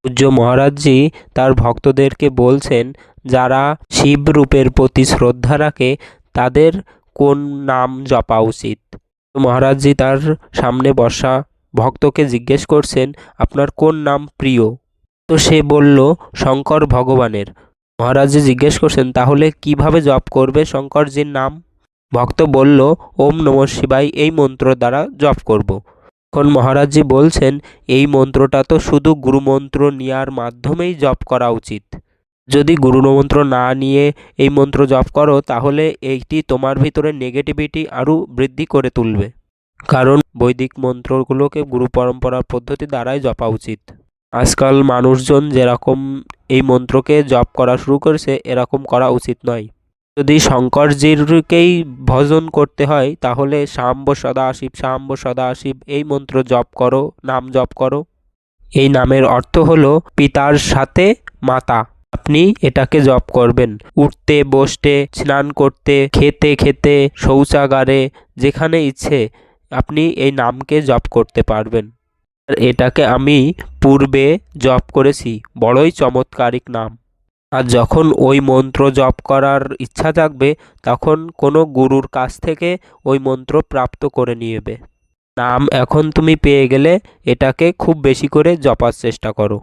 পূজ্য মহারাজজি তার ভক্তদেরকে বলছেন, যারা শিব রূপের প্রতি শ্রদ্ধা রাখে তাদের কোন নাম জপা উচিত। মহারাজজি তার সামনে বসা ভক্তকে জিজ্ঞেস করছেন, আপনার কোন নাম প্রিয়? তো সে বলল, শঙ্কর ভগবানের। মহারাজজি জিজ্ঞেস করছেন, তাহলে কিভাবে জপ করবে শঙ্করজির নাম? ভক্ত বলল, ওম নমঃ শিবায় এই মন্ত্র দ্বারা জপ করব। তখন মহারাজজি বলছেন, এই মন্ত্রটা তো শুধু গুরুমন্ত্র নেওয়ার মাধ্যমেই জপ করা উচিত। যদি গুরুমন্ত্র না নিয়ে এই মন্ত্র জপ করো তাহলে এইটি তোমার ভিতরে নেগেটিভিটি আরও বৃদ্ধি করে তুলবে। কারণ বৈদিক মন্ত্রগুলোকে গুরু পরম্পরার পদ্ধতি দ্বারাই জপা উচিত। আজকাল মানুষজন যেরকম এই মন্ত্রকে জপ করা শুরু করেছে এরকম করা উচিত নয়। যদি শঙ্করজিরকেই ভজন করতে হয় তাহলে শাম্ব সদাশিব শাম্ব সদাশিব এই মন্ত্র জপ করো, নাম জপ করো। এই নামের অর্থ হলো পিতার সাথে মাতা। আপনি এটাকে জপ করবেন উঠতে বসতে, স্নান করতে, খেতে খেতে, শৌচাগারে, যেখানে ইচ্ছে আপনি এই নামকে জপ করতে পারবেন। এটাকে আমি পূর্বে জপ করেছি, বড়ই চমৎকারিক নাম। আর যখন ওই মন্ত্র জপ করার ইচ্ছা জাগবে তখন কোনো গুরুর কাছ থেকে ওই মন্ত্র প্রাপ্ত করে নিবে। নাম এখন তুমি পেয়ে গেলে এটাকে খুব বেশি করে জপার চেষ্টা করো।